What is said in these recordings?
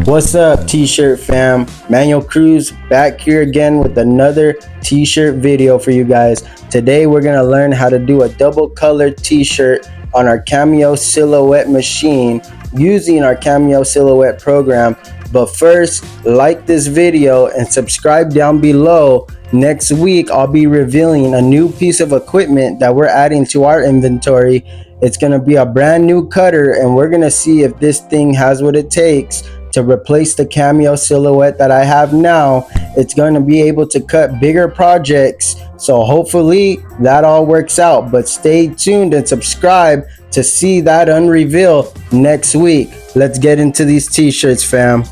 What's up, t-shirt fam? Manuel Cruz back here again with another t-shirt video for you guys. Today we're gonna learn how to do a double colored t-shirt on our Cameo silhouette machine using our Cameo silhouette program. But first, like this video and subscribe down below. Next week I'll be revealing a new piece of equipment that we're adding to our inventory. It's gonna be a brand new cutter, and we're gonna see if this thing has what it takes to replace the Cameo silhouette that I have now. It's going to be able to cut bigger projects, so hopefully that all works out. But stay tuned and subscribe to see that unreveal next week. Let's get into these t-shirts, fam.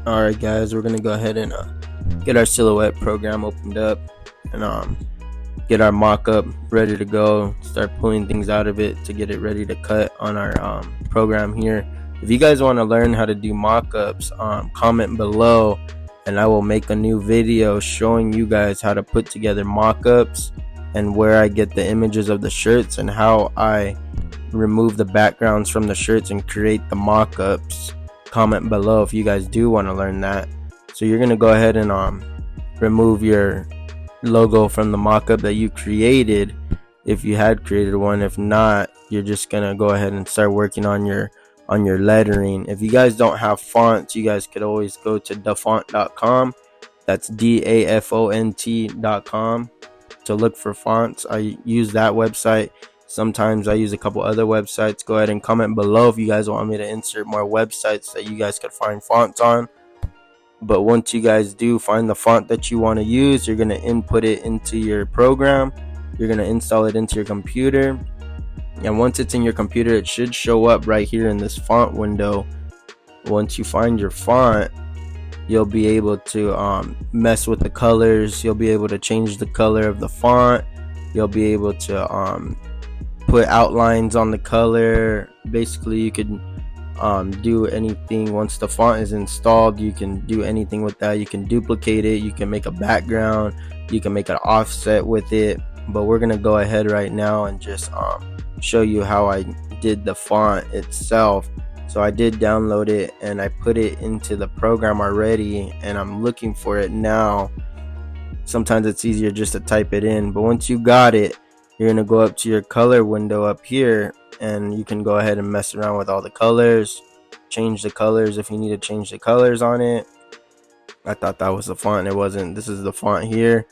Alright guys, we're gonna go ahead and get our silhouette program opened up and get our mock-up ready to go. Start pulling things out of it to get it ready to cut on our program here. If you guys want to learn how to do mock-ups, comment below and I will make a new video showing you guys how to put together mock-ups and where I get the images of the shirts and how I remove the backgrounds from the shirts and create the mock-ups. Comment below if you guys do want to learn that. So you're gonna go ahead and remove your logo from the mock-up that you created if you had created one. If not, you're just gonna go ahead and start working on your lettering. If you guys don't have fonts, you guys could always go to dafont.com. that's DAFONT.com to look for fonts. I use that website. Sometimes I use a couple other websites. Go ahead and comment below if you guys want me to insert more websites that you guys could find fonts on. But once you guys do find the font that you want to use, you're going to input it into your program. You're going to install it into your computer. And once it's in your computer, it should show up right here in this font window. Once you find your font, you'll be able to mess with the colors. You'll be able to change the color of the font. You'll be able to put outlines on the color. Basically, you can do anything. Once the font is installed, you can do anything with that. You can duplicate it, you can make a background, you can make an offset with it. But we're gonna go ahead right now and just show you how I did the font itself. So I did download it and I put it into the program already, and I'm looking for it now. Sometimes it's easier just to type it in, but once you got it, you're gonna go up to your color window up here, and you can go ahead and mess around with all the colors, change the colors if you need to change the colors on it. I thought that was the font, it wasn't. This is the font here.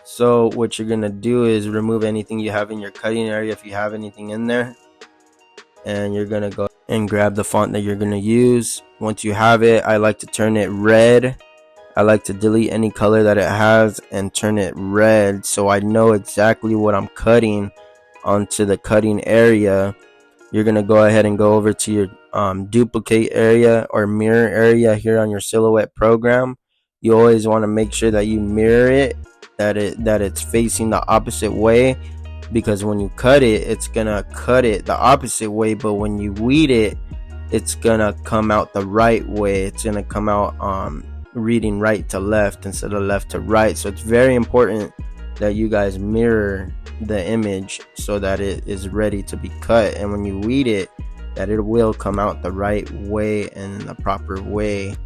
So what you're gonna do is remove anything you have in your cutting area if you have anything in there, and you're gonna go and grab the font that you're gonna use. Once you have it, I like to turn it red. I like to delete any color that it has and turn it red so I know exactly what I'm cutting onto the cutting area. You're going to go ahead and go over to your duplicate area or mirror area here on your silhouette program. You always want to make sure that you mirror it, that it's facing the opposite way, because when you cut it, it's going to cut it the opposite way, but when you weed it, it's going to come out the right way. It's going to come out reading right to left instead of left to right. So it's very important that you guys mirror the image so that it is ready to be cut, and when you weed it, that it will come out the right way and in the proper way.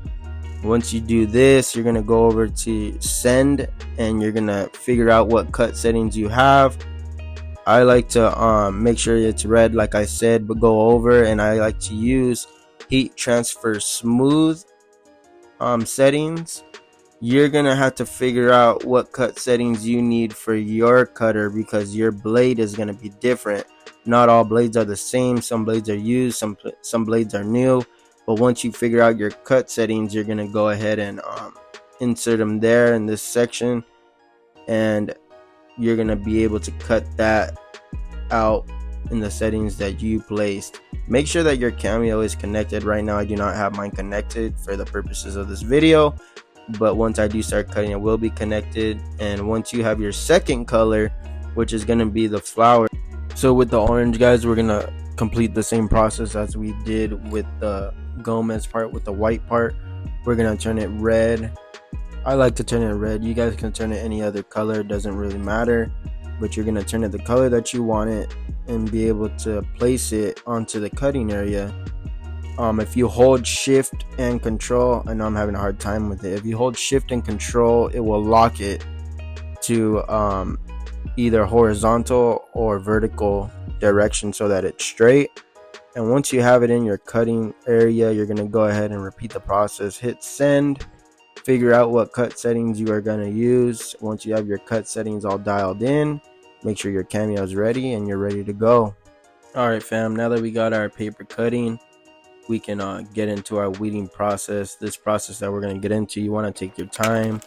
Once you do this, you're going to go over to send, and you're going to figure out what cut settings you have. I like to make sure it's red like I said, but go over, and I like to use heat transfer smooth settings. You're gonna have to figure out what cut settings you need for your cutter, because your blade is gonna be different. Not all blades are the same. Some blades are used, some blades are new. But once you figure out your cut settings, you're gonna go ahead and insert them there in this section, and you're gonna be able to cut that out in the settings that you placed. Make sure that your Cameo is connected. Right now I do not have mine connected for the purposes of this video, but once I do start cutting, it will be connected. And once you have your second color, which is going to be the flower, So with the orange, guys, we're gonna complete the same process as we did with the Gomez part. With the white part, we're gonna turn it red. I like to turn it red. You guys can turn it any other color, it doesn't really matter, but you're gonna turn it the color that you want it and be able to place it onto the cutting area. If you hold shift and control, I know I'm having a hard time with it. If you hold shift and control, it will lock it to either horizontal or vertical direction so that it's straight. And once you have it in your cutting area, you're going to go ahead and repeat the process. Hit send, figure out what cut settings you are going to use. Once you have your cut settings all dialed in, make sure your cameo is ready and you're ready to go. All right, fam, now that we got our paper cutting, we can get into our weeding process. This process that we're going to get into, you want to take your time.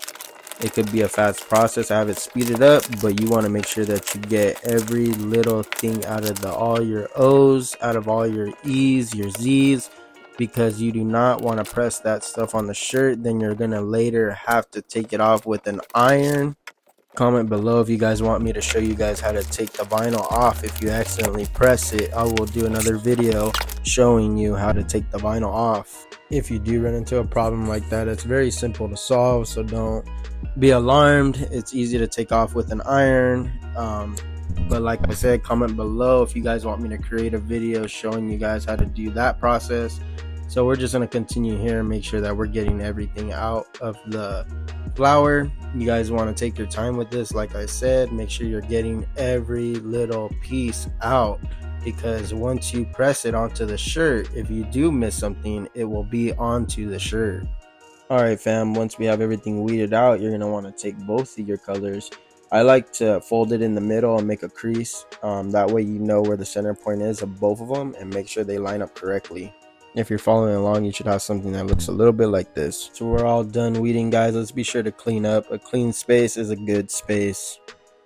It could be a fast process. I have it speeded up, but you want to make sure that you get every little thing out of all your O's, out of all your E's, your Z's, because you do not want to press that stuff on the shirt. Then you're going to later have to take it off with an iron. Comment below if you guys want me to show you guys how to take the vinyl off if you accidentally press it. I will do another video showing you how to take the vinyl off. If you do run into a problem like that, it's very simple to solve, so don't be alarmed. It's easy to take off with an iron. But like I said, comment below if you guys want me to create a video showing you guys how to do that process. So we're just going to continue here and make sure that we're getting everything out of the flour. You guys want to take your time with this. Like I said, make sure you're getting every little piece out, because once you press it onto the shirt, if you do miss something, it will be onto the shirt. All right, fam, once we have everything weeded out, you're going to want to take both of your colors. I like to fold it in the middle and make a crease. That way you know where the center point is of both of them and make sure they line up correctly. If you're following along, you should have something that looks a little bit like this. So we're all done weeding, guys. Let's be sure to clean up. A clean space is a good space.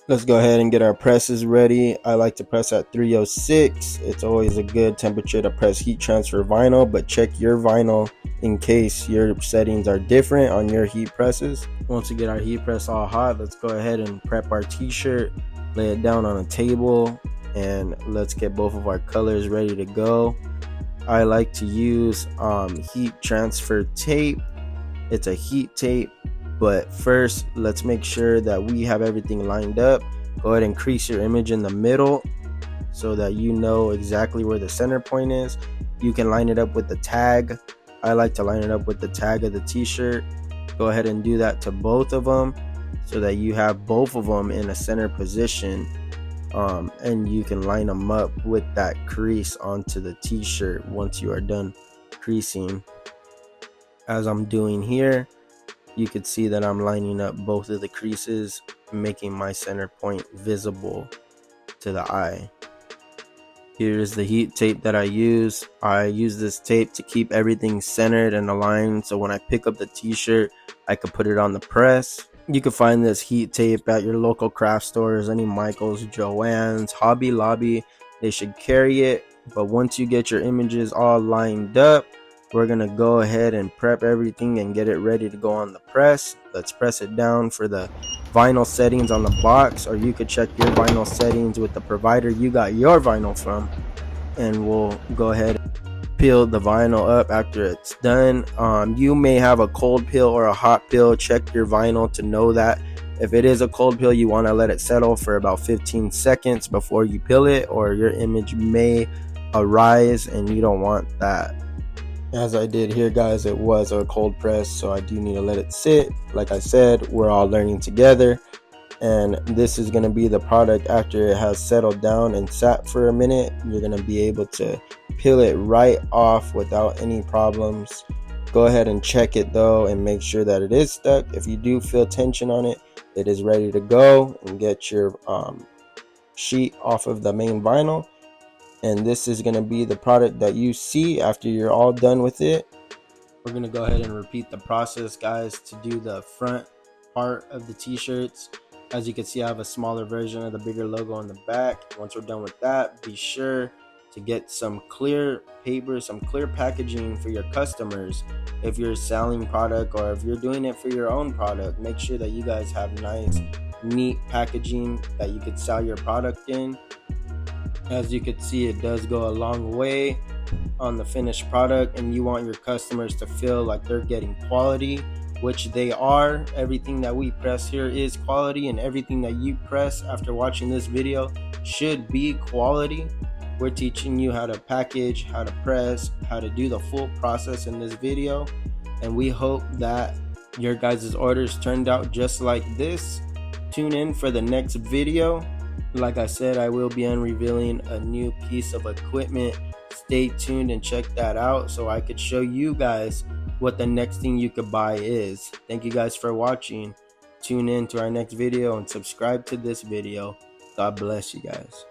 Let's go ahead and get our presses ready. I like to press at 306. It's always a good temperature to press heat transfer vinyl, but check your vinyl in case your settings are different on your heat presses. Once we get our heat press all hot, let's go ahead and prep our t-shirt, lay it down on a table, and let's get both of our colors ready to go. I like to use heat transfer tape. It's a heat tape, but first let's make sure that we have everything lined up. Go ahead and crease your image in the middle so that you know exactly where the center point is. You can line it up with the tag. I like to line it up with the tag of the t-shirt. Go ahead and do that to both of them so that you have both of them in a center position. And you can line them up with that crease onto the t-shirt once you are done creasing. As I'm doing here, you could see that I'm lining up both of the creases, making my center point visible to the eye. Here's the heat tape that I use. I use this tape to keep everything centered and aligned, so when I pick up the t-shirt, I can put it on the press. You can find this heat tape at your local craft stores, any Michaels, Joann's, Hobby Lobby. They should carry it. But once you get your images all lined up, we're going to go ahead and prep everything and get it ready to go on the press. Let's press it down for the vinyl settings on the box, or you could check your vinyl settings with the provider you got your vinyl from. And we'll go ahead and peel the vinyl up after it's done. You may have a cold peel or a hot peel. Check your vinyl to know that. If it is a cold peel, you want to let it settle for about 15 seconds before you peel it, or your image may arise and you don't want that. As I did here, guys, it was a cold press, so I do need to let it sit. Like I said, we're all learning together, and this is going to be the product after it has settled down and sat for a minute. You're going to be able to peel it right off without any problems. Go ahead and check it though and make sure that it is stuck. If you do feel tension on it, it is ready to go. And get your sheet off of the main vinyl. And this is going to be the product that you see after you're all done with it. We're going to go ahead and repeat the process, guys, to do the front part of the t-shirts. As you can see, I have a smaller version of the bigger logo on the back. Once we're done with that, be sure to get some clear paper, some clear packaging for your customers. If you're selling product or if you're doing it for your own product, make sure that you guys have nice, neat packaging that you could sell your product in. As you can see, it does go a long way on the finished product, and you want your customers to feel like they're getting quality, which they are. Everything that we press here is quality, and everything that you press after watching this video should be quality. We're teaching you how to package, how to press, how to do the full process in this video, and we hope that your guys' orders turned out just like this. Tune in for the next video. Like I said, I will be unrevealing a new piece of equipment. Stay tuned and check that out so I could show you guys what the next thing you could buy is. Thank you guys for watching. Tune in to our next video and subscribe to this video. God bless you guys.